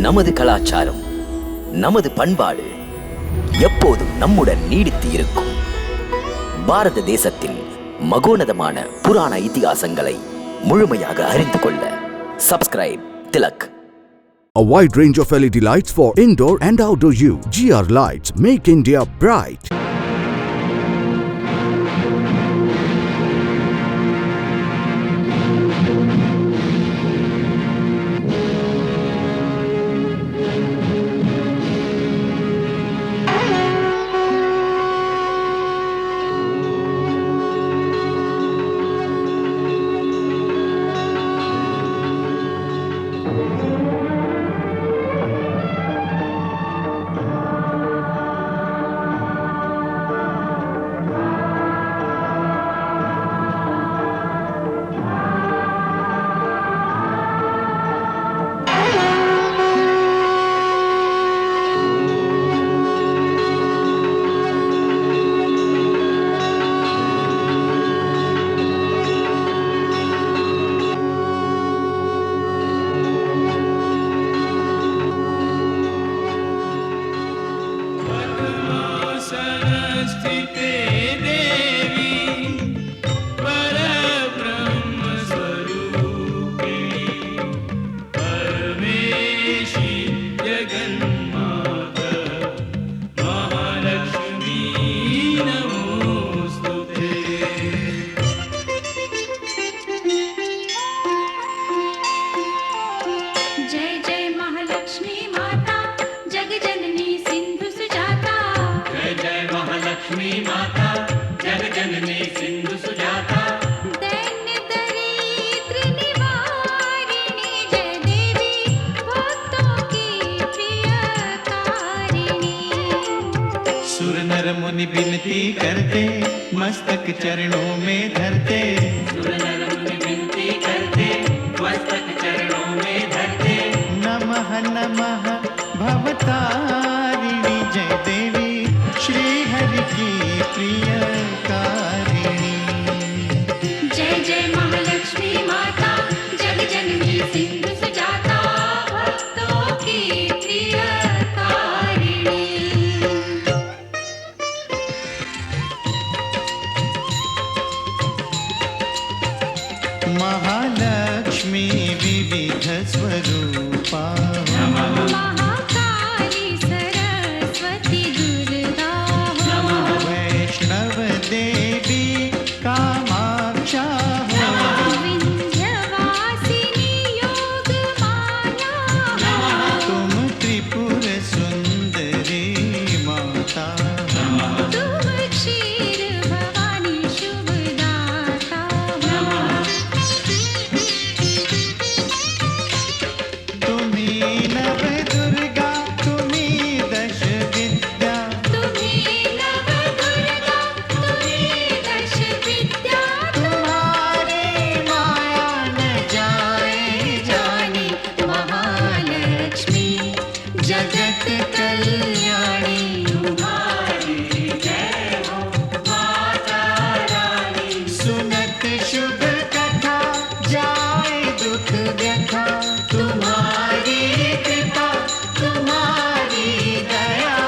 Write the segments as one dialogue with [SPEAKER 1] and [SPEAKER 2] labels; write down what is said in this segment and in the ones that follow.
[SPEAKER 1] நமது கலாச்சாரம், நமது பண்பாடு எப்போதும் நம்முடன் நீடித்து இருக்கும். பாரத தேசத்தின் மகோனதமான புராண இதிகாசங்களை முழுமையாக அறிந்து கொள்ள subscribe Tilak.
[SPEAKER 2] A wide range of LED lights for indoor and outdoor use. GR Lights make India bright.
[SPEAKER 3] मुनि विनती करते मस्तक चरणों में धरते, सुर नर मुनि विनती करते मस्तक चरणों में धरते। नमः नमः भवतारिणी जय देवी श्री हरि की प्रियकारिणी।
[SPEAKER 4] जय जय महालक्ष्मी माता जग जननी सिंधु सुजाता भक्तों की प्रियकारिणी।
[SPEAKER 3] महालक्ष्मी विविध स्वरूपा,
[SPEAKER 4] महाकाली सरस्वती दुर्गा,
[SPEAKER 3] वैष्णव देवी कामाक्षा,
[SPEAKER 4] विंध्यवासिनी योग माया,
[SPEAKER 3] तुम त्रिपुर सुंदरी माता,
[SPEAKER 4] तुम क्षीर भवानी शुभदाता।
[SPEAKER 3] तुम्ही नव दुर्गा तुम्ही दश विद्या,
[SPEAKER 4] तुम्ही नव दुर्गा तुम्ही दश विद्या,
[SPEAKER 3] तुम्हारी माया न जाए जानी।
[SPEAKER 4] महालक्ष्मी जगत कल्याणी। तुम्हारी जय हो माता रानी।
[SPEAKER 3] सुनत शुभ कथा जाए दुख व्यथा, तुम्हारी कृपा तुम्हारी दया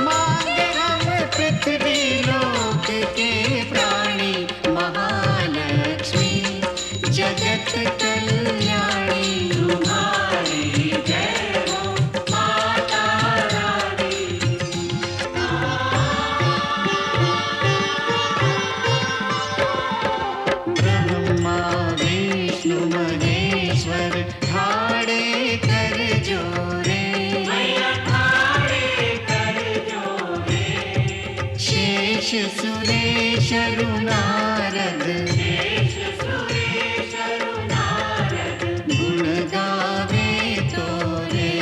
[SPEAKER 3] मांगे हम पृथ्वी लोक के प्राणी।
[SPEAKER 4] महालक्ष्मी जगत कल्याणी। तुम्हारी जय हो माता रानी।
[SPEAKER 3] ब्रह्मा विष्णु महेश्वर ठाड़े कर जोरे, शेष सुरेश नारद गुण गावे तोरे।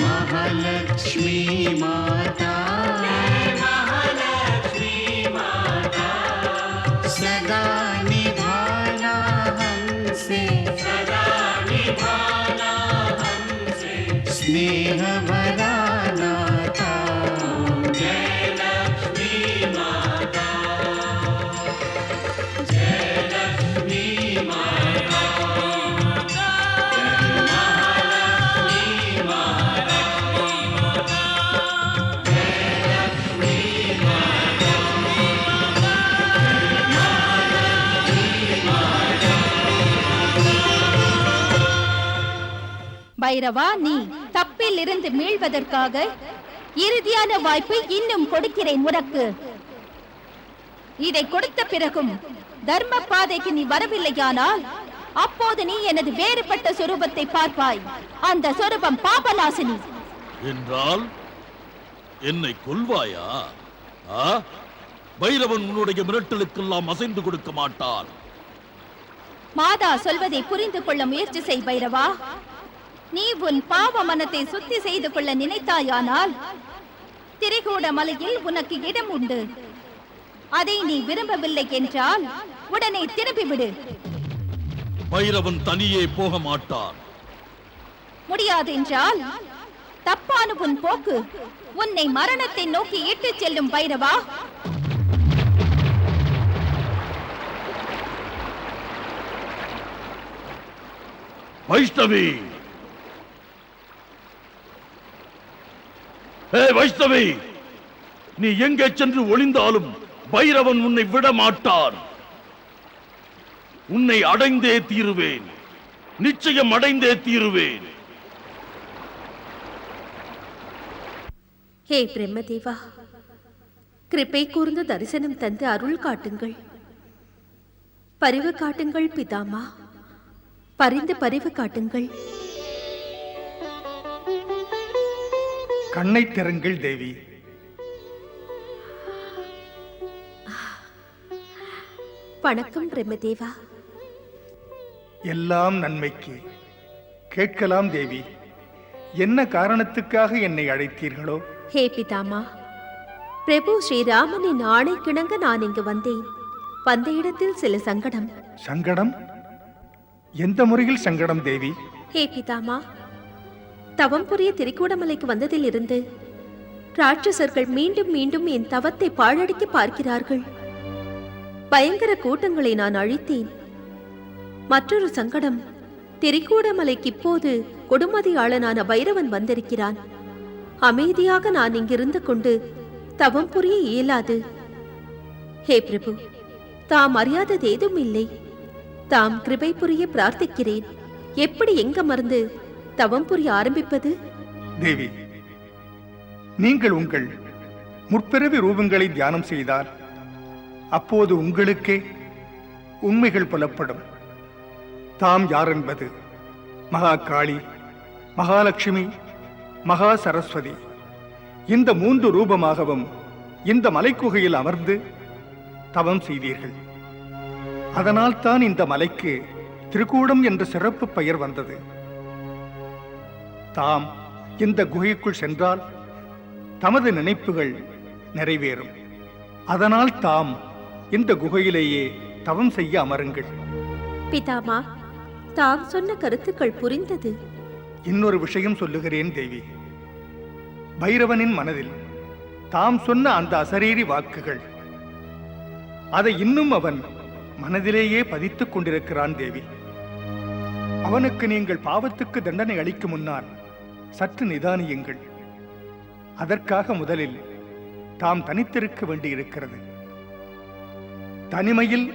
[SPEAKER 3] महालक्ष्मी माता सदा निभाना हमसे, स्नेह भरा नाता। जय लक्ष्मी माता, जय लक्ष्मी माता।
[SPEAKER 5] பைரவா, நீ தப்பில் இருந்து மீள்வதற்காக இறுதியான வாய்ப்பை இன்னும் கொடுக்கிறேன் உனக்கு. இதை கொடுத்த பிறகும் தர்ம பாதைக்கு நீ வரவில்லையானால் அப்போது நீ எனது வேறுபட்ட சொரூபத்தை பார்ப்பாய். அந்த சொரூபம் பாபநாசினி.
[SPEAKER 6] என்றால் என்னை கொல்வாயா? பைரவன் உன்னுடைய மிரட்டலுக்கெல்லாம் அசைந்து கொடுக்க மாட்டான்.
[SPEAKER 5] மாதா சொல்வதை புரிந்து கொள்ள முயற்சி செய் பைரவா. நீ உன் பாவ மனத்தை சுத்தி செய்து கொள்ள நினைத்தாயானால் திரிகூட மலையில் உனக்கு இடம் உண்டு. அதை நீ விரும்பவில்லை என்றால் உடனே திரும்பிவிடு.
[SPEAKER 6] பைரவன் தனியே போக மாட்டான்.
[SPEAKER 5] முடியாது என்றால் தப்பான உன் போக்கு உன்னை மரணத்தை நோக்கி இட்டுச் செல்லும் பைரவா.
[SPEAKER 6] வைஷ்ணவி, வைஷ்ணவி, நீ எங்கே சென்று ஒளிந்தாலும் பைரவன் உன்னை விட மாட்டான். உன்னை அடைந்தே தீருவேன், நிச்சயம் அடைந்தே தீருவேன்.
[SPEAKER 7] ஹே பிரம்மதேவா, கிருபை கூர்ந்து தரிசனம் தந்து அருள் காட்டுங்கள். பரிவு காட்டுங்கள் பிதாமா, பரிந்து பரிவு காட்டுங்கள்.
[SPEAKER 8] கண்ணை திறங்கள் தேவி.
[SPEAKER 7] வணக்கம் பிரம்மதேவா.
[SPEAKER 8] எல்லாம் நன்மைக்கு. கேட்கலாம் தேவி, என்ன காரணத்துக்காக என்னை அழைத்தீர்களோ?
[SPEAKER 7] ஹே பிதாமா, பிரபு ஸ்ரீராமனின் ஆணைக்கிணங்க நான் இங்கு வந்தேன். வந்த இடத்தில் சில சங்கடம்.
[SPEAKER 8] சங்கடம்? எந்த முறையில் சங்கடம் தேவி?
[SPEAKER 7] ஹே பிதாமா, தவம் புரிய திரிகூடமலைக்கு வந்ததில் இருந்து ராட்சசர்கள் மீண்டும் மீண்டும் என் தவத்தை பாழடிக்க பார்க்கிறார்கள். பயங்கர கூட்டங்களை நான் அழித்தேன். மற்றொரு சங்கடம், திரிகூடமலைக்கு இப்போது கொடுமதியாளனான பைரவன் வந்திருக்கிறான். அமைதியாக நான் இங்கிருந்து கொண்டு தவம் புரிய இயலாது. ஹே பிரபு, தாம் அறியாதது ஏதும் இல்லை. தாம் கிருபை புரிய பிரார்த்திக்கிறேன். எப்படி எங்க மறந்து தவம் புரிய ஆரம்பிப்பது?
[SPEAKER 8] தேவி, நீங்கள் உங்கள் முற்பிறவி ரூபங்களை தியானம் செய்தால் அப்போது உங்களுக்கே உண்மைகள் புலப்படும். தாம் யார் என்பது மகா காளி, மகாலட்சுமி, மகா சரஸ்வதி, இந்த 3 ரூபமாகவும் இந்த மலைக்குகையில் அமர்ந்து தவம் செய்தீர்கள். அதனால் தான் இந்த மலைக்கு திரிகூடம் என்ற சிறப்பு பெயர் வந்தது. தாம் இந்த குகைக்குள் சென்றால் தமது நினைப்புகள் நிறைவேறும். அதனால் தாம் இந்த குகையிலேயே தவம் செய்ய அமருங்கள்.
[SPEAKER 7] பிதாமா, தாம் சொன்ன கருத்துக்கள் புரிந்தது.
[SPEAKER 8] இன்னொரு விஷயம் சொல்லுகிறேன் தேவி. பைரவனின் மனதில் தாம் சொன்ன அந்த அசரீரி வாக்குகள், அதை இன்னும் அவன் மனதிலேயே பதித்துக் கொண்டிருக்கிறான் தேவி. அவனுக்கு நீங்கள் பாவத்துக்கு தண்டனை அளிக்கும் முன்னால் சற்று நிதானியுங்கள். அதற்காக முதலில் தாம் தனித்திருக்க வேண்டியிருக்கிறது. தனிமையில்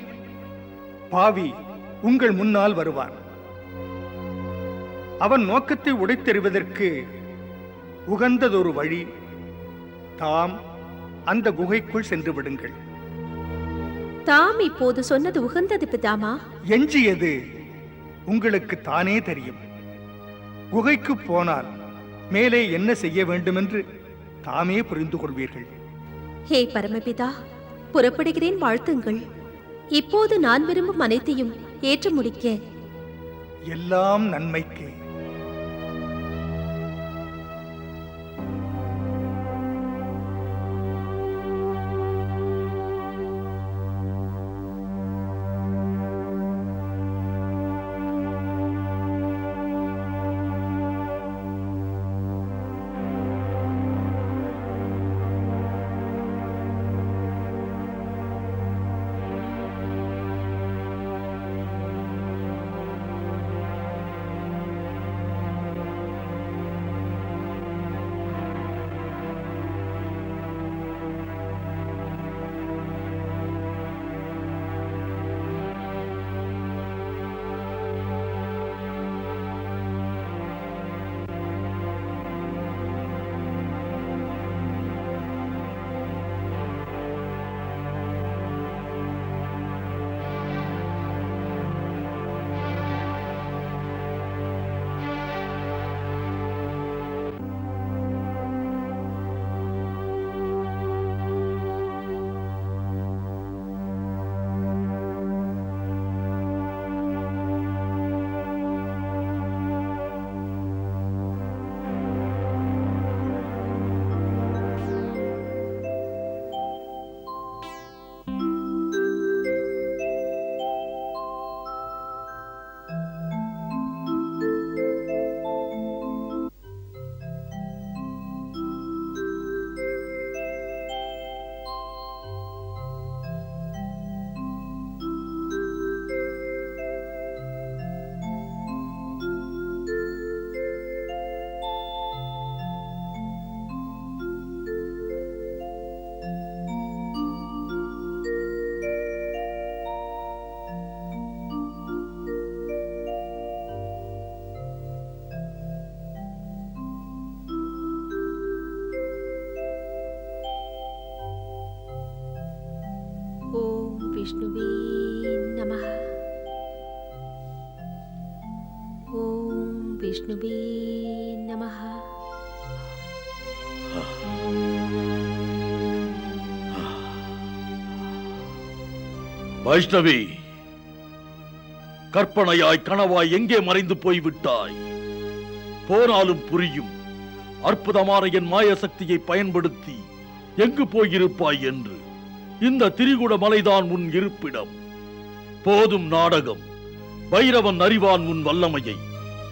[SPEAKER 8] பாவி உங்கள் முன்னால் வருவான். அவன் நோக்கத்தை உடைத்தெறிவதற்கு உகந்ததொரு வழி, தாம் அந்த குகைக்குள் சென்று விடுங்கள்.
[SPEAKER 7] தாம் இப்போது சொன்னது உகந்தது பிதாமா.
[SPEAKER 8] எஞ்சியது உங்களுக்கு தானே தெரியும். குகைக்கு போனால் மேலே என்ன செய்ய வேண்டுமென்று தாமே புரிந்து கொள்வீர்கள்.
[SPEAKER 7] ஹே பரமபிதா, புறப்படுகிறேன், வாழ்த்துங்கள். இப்போது நான் விரும்பும் அனைத்தையும் ஏற்று முடிக்க.
[SPEAKER 8] எல்லாம் நன்மைக்கு.
[SPEAKER 7] விஷ்ணுவே நமः.
[SPEAKER 6] வைஷ்ணவி, கற்பனையாய் கனவாய் எங்கே மறைந்து போய்விட்டாய்? போனாலும் புரியும். அற்புதமான என் மாய சக்தியை பயன்படுத்தி எங்கு போயிருப்பாய் என்று. இந்த திரிகுட மலைதான் உன் இருப்பிடம். போதும் நாடகம். பைரவன் அறிவான் உன் வல்லமையை.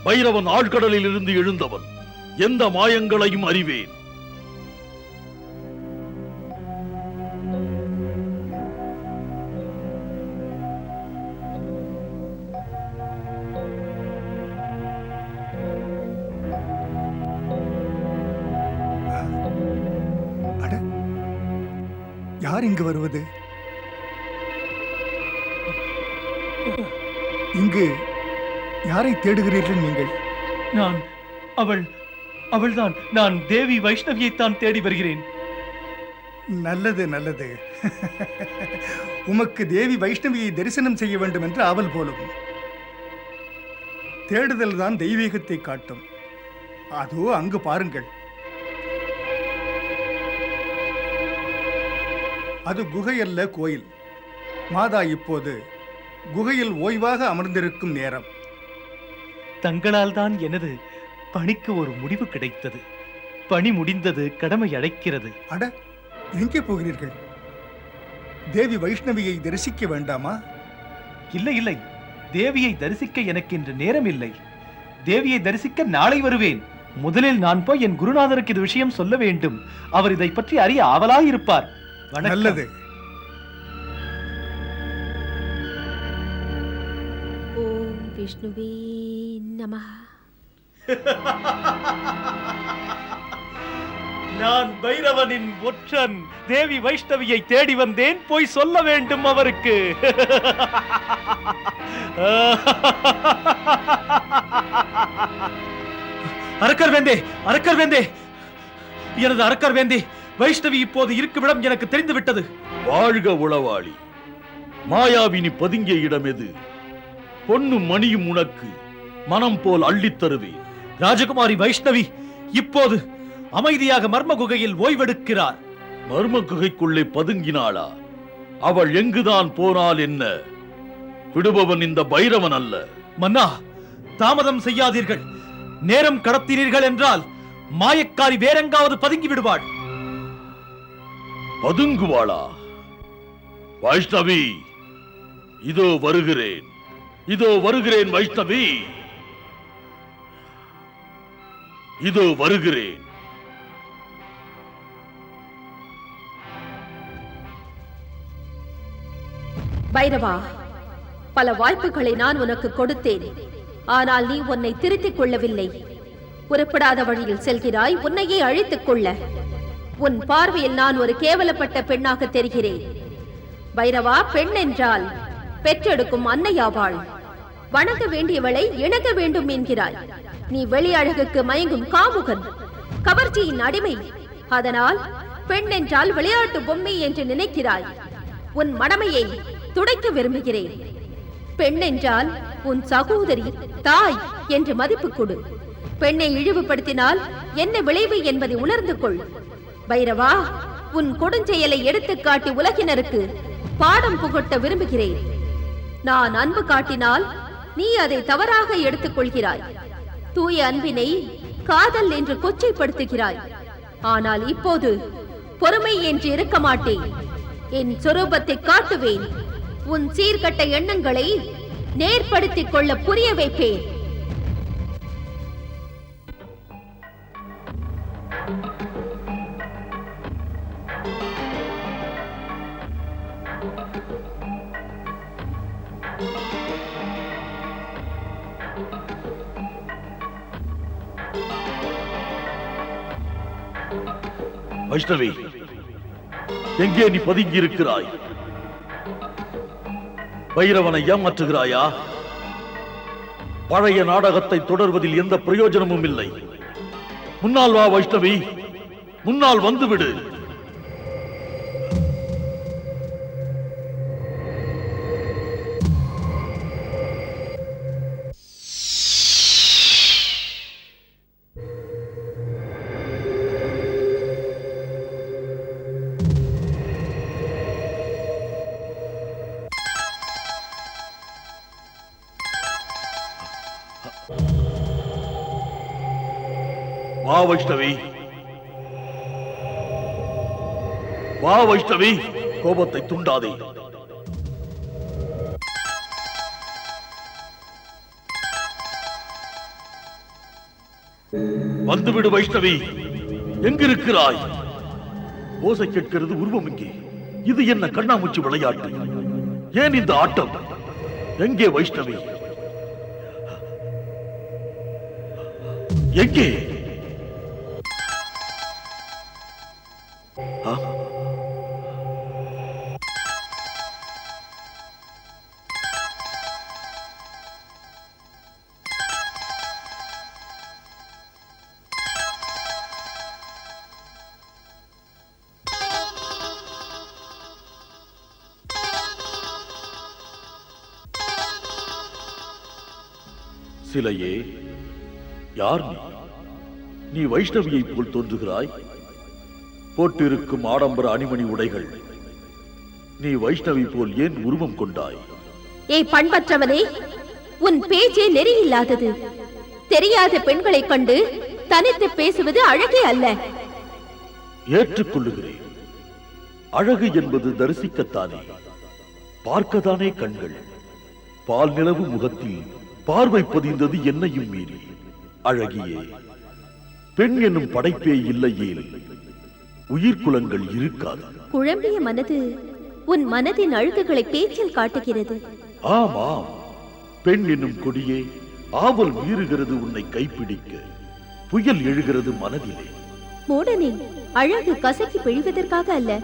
[SPEAKER 6] பைரவன் ஆழ்கடலில் இருந்து எழுந்தவன். எந்த மாயங்களையும் அறிவேன்.
[SPEAKER 8] அட, யார் இங்கு வருவது? இங்கு யாரை தேடுகிறீர்கள் நீங்கள்?
[SPEAKER 9] அவள்தான். நான் தேவி வைஷ்ணவியைத்தான் தேடி வருகிறேன்.
[SPEAKER 8] நல்லது நல்லது. உமக்கு தேவி வைஷ்ணவியை தரிசனம் செய்ய வேண்டும் என்று ஆவல் போலும். தேடுதல் தான் தெய்வீகத்தை காட்டும். அதோ அங்கு பாருங்கள். அது குகை அல்ல, கோயில். மாதா இப்போது குகையில் ஓய்வாக அமர்ந்திருக்கும் நேரம்.
[SPEAKER 9] தங்களால் தான் எனது பணிக்கு ஒரு முடிவு கிடைத்தது. பணி முடிந்தது, கடமை அழைக்கிறது.
[SPEAKER 8] அட, எங்கே போகிறீர்கள்? தேவி வைஷ்ணவியை தரிசிக்க வேண்டாமா?
[SPEAKER 9] இல்லை, தேவியை தரிசிக்க எனக்கு இன்று நேரம் இல்லை. தேவியை தரிசிக்க நாளை வருவேன். முதலில் நான் போய் என் குருநாதருக்கு இது விஷயம் சொல்ல வேண்டும். அவர் இதை பற்றி அறிய ஆவலாயிருப்பார்.
[SPEAKER 8] நல்லது.
[SPEAKER 7] ஓம் விஷ்ணுவே நமः.
[SPEAKER 9] நான் பைரவனின் ஒற்றன். தேவி வைஷ்ணவியை தேடி வந்தேன். போய் சொல்ல வேண்டும் அவருக்கு. அரக்கர் வேந்தே, எனது அரக்கர் வேந்தே, வைஷ்ணவி இப்போது இருக்குமிடம் எனக்கு தெரிந்து விட்டது.
[SPEAKER 6] வாழ்க உளவாளி. மாயாவினி பதுங்கிய இடம் எது? பொன்னும் மணியும் உனக்கு மனம் போல் அள்ளித் தருவேன்.
[SPEAKER 9] ராஜகுமாரி வைஷ்ணவி இப்போது அமைதியாக மர்ம குகையில் ஓய்வெடுக்கிறார்.
[SPEAKER 6] மர்ம குகைக்குள்ளே பதுங்கினாளா? அவள் எங்குதான் போனால் என்ன? விடுபவன் இந்த பைரவன் அல்ல.
[SPEAKER 9] மன்னா, தாமதம் செய்யாதீர்கள். நேரம் கடத்தினீர்கள் என்றால் மாயக்காரி வேறெங்காவது பதுங்கி விடுவாள்.
[SPEAKER 6] பதுங்குவாளா? வைஷ்ணவி, இதோ வருகிறேன் வைஷ்ணவி, இதோ வருகிறேன்.
[SPEAKER 7] பைரவா, பல வாய்ப்புகளை நான் உனக்கு கொடுத்தேன். ஆனால் நீ உன்னை திருத்திக் கொள்ளவில்லை. உருப்படாத வழியில் செல்கிறாய். உன்னையே அழித்துக் கொள்ள. உன் பார்வையில் நான் ஒரு கேவலப்பட்ட பெண்ணாக தெரிகிறேன். பைரவா, பெண் என்றால் பெற்றெடுக்கும் அன்னையாவாள். வணங்க வேண்டியவளை இணங்க வேண்டும் என்கிறாய். நீ வெளி அழகுக்கு மயங்கும் காமுகன், கவர்ச்சியின் அடிமை. அதனால் பெண் என்றால் விளையாட்டு பொம்மை என்று நினைக்கிறாய். உன் மடமையை துடைக்க விரும்புகிறேன். பெண் என்றால் உன் சகோதரி, தாய் என்று மதிப்பு கொடு. பெண்ணை இழிவுபடுத்தினால் என்ன விளைவு என்பதை உணர்ந்து கொள். பைரவா, உன் கொடுஞ்செயலை எடுத்துக்காட்டி உலகினருக்கு பாடம் புகட்ட விரும்புகிறேன். நான் அன்பு காட்டினால் நீ அதை தவறாக எடுத்துக் கொள்கிறாய். தூய அன்பினை காதல் என்று கொச்சைப்படுத்துகிறாய். ஆனால் இப்போது பொறுமை என்று இருக்க மாட்டேன். என் சொரூபத்தை காட்டுவேன். உன் சீர்கட்ட எண்ணங்களை நேர்படுத்திக் கொள்ள புரிய வைப்பேன்.
[SPEAKER 6] வைஷ்ணவி, எங்கே நீ பதுங்கி இருக்கிறாய்? பைரவனை ஏமாற்றுகிறாயா? பழைய நாடகத்தை தொடர்வதில் எந்த பிரயோஜனமும் இல்லை. முன்னால் வா வைஷ்ணவி, முன்னால் வந்துவிடு. வா வைஷ்ணவி, வா வைஷ்ணவி, கோபத்தை துண்டாதே. வந்துவிடு வைஷ்ணவி, எங்கிருக்கிறாய்? ஓசை கேட்கிறது, உருவம் இங்கே. இது என்ன கண்ணாமூச்சி விளையாட்டு? ஏன் இந்த ஆட்டம்? எங்கே வைஷ்ணவி? எங்கே? ஆ? சிலையே, யார் நீ? நீ வைஷ்ணவியை போல் தோன்றுகிறாய். போட்டிருக்கும் ஆடம்பர அணிமணி உடைகள், நீ வைஷ்ணவி போல் ஏன் உருவம் கொண்டாய்?
[SPEAKER 7] ஏய் பண்பற்றவனே, உன் பேச்சே நெறியில்லாதது. தெரியாத பெண்களை கண்டு தனித்து பேசுவது அழகே அல்ல.
[SPEAKER 6] ஏற்றுக்கொள்ளுகிறேன். அழகு என்பது தரிசிக்கத்தானே, பார்க்கத்தானே கண்கள். பால் நிலவு முகத்தில் பார்வை பதிந்தது என்னையும் மீறி. அழகியே, பெண் என்னும் படைப்பே இல்லையேல் உயிர்குலங்கள் இருக்காது.
[SPEAKER 7] குழம்பிய மனது உன் மனதின் அழுக்குகளை பேச்சில் காட்டுகிறது.
[SPEAKER 6] ஆமாம், பெண் என்னும் கொடியே ஆவல் மீறுகிறது உன்னை கைப்பிடிக்க. புயல் எழுகிறது மனதிலே.
[SPEAKER 7] மூடனே, அழகு கசக்கி பிழிவதற்காக அல்ல,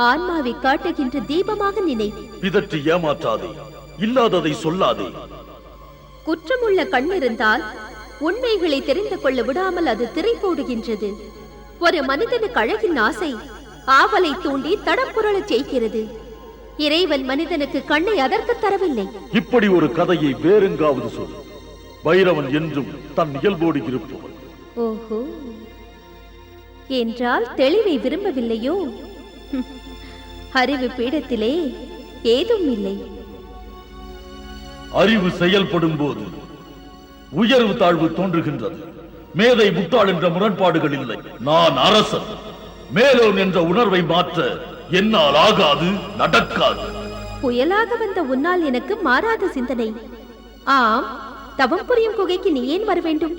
[SPEAKER 7] ஆன்மாவை காட்டுகின்ற தீபமாக நினை.
[SPEAKER 6] பிதற்றி ஏமாற்றாதே, இல்லாததை சொல்லாதே.
[SPEAKER 7] குற்றமுள்ள கண் இருந்தால் உண்மைகளை தெரிந்து கொள்ள விடாமல் அது திரை போடுகின்றது. ஒரு மனிதனுக்கு அழகின் ஆசை ஆவலை தூண்டி தடம் புரளச் செய்கிறது. இறைவன் மனிதனுக்கு கண்ணை அதற்கு தரவில்லை.
[SPEAKER 6] இப்படி ஒரு கதையை வேறெங்காவது சொல். பைரவன் என்றும் தன் இயல்போடு இருப்பவன்.
[SPEAKER 7] ஓஹோ, என்றால் தெளிவை விரும்பவில்லையோ? அறிவு பீடத்திலே ஏதும் இல்லை.
[SPEAKER 6] அறிவு செயல்படும் போது உயர்வு தாழ்வு தோன்றுகின்றது. மேதை முட்டாள் என்ற முரண்பாடுகள் இல்லை. நான் அரசன். மேலோன் என்ற உணர்வை மாற்ற என்னால் ஆகாது, நடக்காது.
[SPEAKER 7] புயலாக வந்த உன்னால் எனக்கு மாறாத சிந்தனை. ஆம், தவம் புரியும் குகைக்கு நீ ஏன் வர வேண்டும்?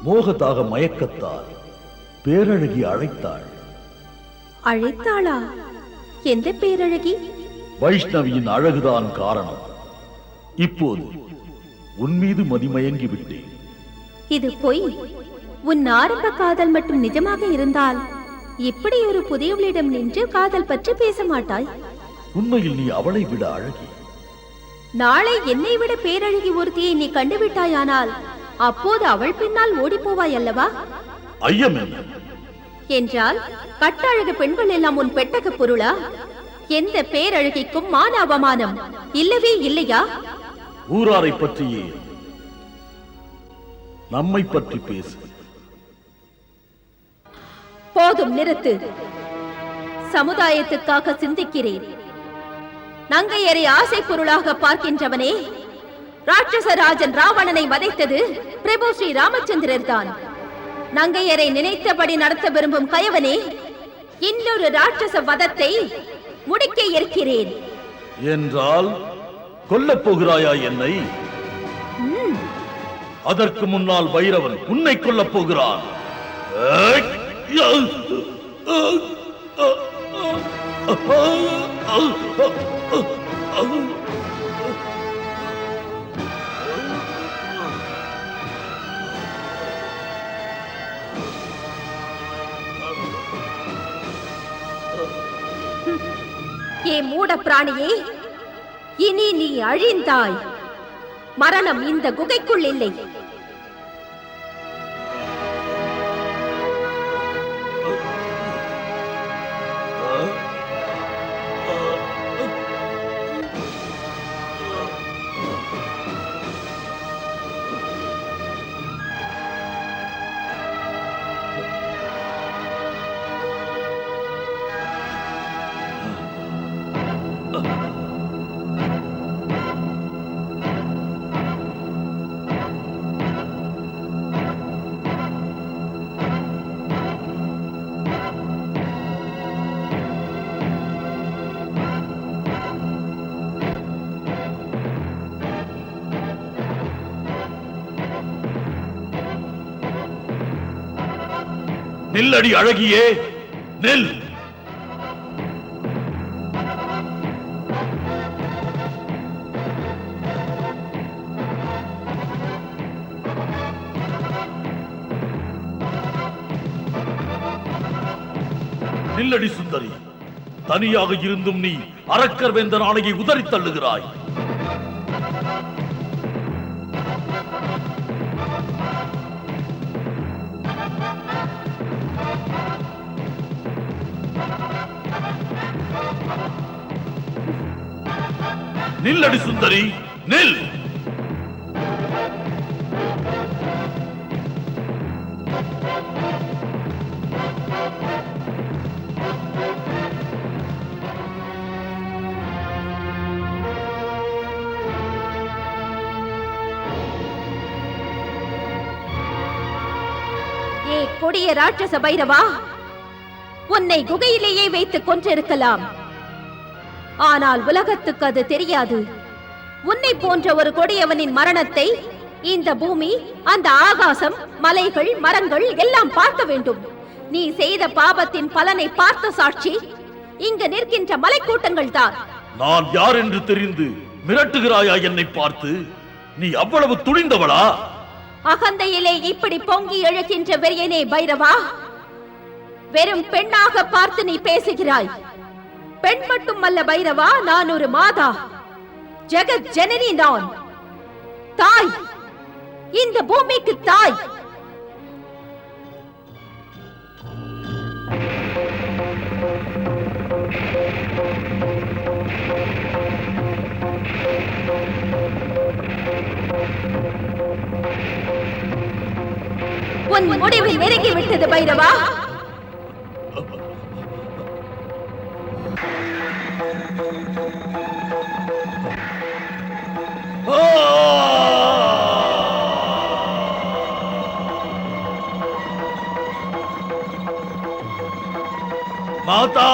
[SPEAKER 6] மோகத்தாக மயக்கத்தால் பேரழகி அழைத்தாள்.
[SPEAKER 7] அழைத்தாளா? எந்த பேரழகி?
[SPEAKER 6] வைஷ்ணவியின் அழகுதான் காரணம். இப்போது உன் மீது மதிமயங்கி விட்டேன்.
[SPEAKER 7] இது பொய். உன் ஆரம்ப காதல் மட்டும் நிஜமாக இருந்தால் இப்படி ஒரு புதியவளிடம் நின்று காதல் பற்றி பேச மாட்டாய்.
[SPEAKER 6] உண்மையில் நீ அவளை விட அழகி.
[SPEAKER 7] நாளை என்னை விட பேரழகி ஒருத்தியை நீ கண்டுவிட்டாயானால் அப்போது அவள் பின்னால் ஓடிப்போவாய் அல்லவா?
[SPEAKER 6] ஐயம் என்ன?
[SPEAKER 7] என்றால் கட்டழகு பெண்கள் எல்லாம் உன் பெட்டக பொருளா? எந்த பேரழகிக்கும் மான அவமானம் இல்லவே இல்லையா?
[SPEAKER 6] ஊராரை பற்றியே நம்மை பற்றி பேசு.
[SPEAKER 7] போதும், நிறுத்து. சமுதாயத்துக்காக சிந்திக்கிறேன். நங்கையரை ஆசை பொருளாக பார்க்கின்றவனே, ராட்சசராஜன் ராவணனை வதைத்தது பிரபு ஸ்ரீ ராமச்சந்திரர் தான். நங்கையரை நினைத்தபடி நடத்த விரும்பும் கயவனே, இன்னொரு ராட்சச வதத்தை முடிக்க இருக்கிறேன்.
[SPEAKER 6] என்றால் கொல்லப் போகிறாயா என்னை? அதற்கு முன்னால் பைரவன் உன்னை கொல்லப் போகிறான்.
[SPEAKER 7] ஏ மூட பிராணியே, இனி நீ அழிந்தாய். மரணம் இந்த குகைக்குள் இல்லை.
[SPEAKER 6] நில்லடி அழகியே, நெல். நில்லடி சுந்தரி, தனியாக இருந்தும் நீ அரக்கர் வேந்தன் ஆணையை உதறித் தள்ளுகிறாய். நில்லடி சுந்தரி, நில்.
[SPEAKER 7] கொடிய ராட்சச பைரவா, உன்னை குகையிலேயே வைத்துக் கொன்றிருக்கலாம். ஆனால் உலகத்துக்கு அது தெரியாது. உன்னை போன்ற ஒரு கொடியவனின் மரணத்தை இந்த பூமி, அந்த ஆகாசம், மலைகள், மரங்கள் எல்லாம் பார்க்க வேண்டும். நீ செய்த பாவத்தின் பலனை பார்த்த சாட்சி இங்கு நிற்கின்ற மலைக்கூட்டங்கள் தான்.
[SPEAKER 6] நான் யார் என்று தெரிந்து மிரட்டுகிறாயா என்னை பார்த்து? நீ அவ்வளவு துணிந்தவளா?
[SPEAKER 7] அகந்தையிலே இப்படி பொங்கி எழுகின்ற வெறியனே பைரவா, வெறும் பெண்ணாக பார்த்து நீ பேசுகிறாய். பெண் மட்டும் அல்ல பைரவா, நான் ஒரு மாதா, ஜெகத் ஜனனி, நான் தாய், இந்த பூமிக்கு தாய். உன் முடிவு நெருங்கிவிட்டது பைரவா.
[SPEAKER 6] மாதா,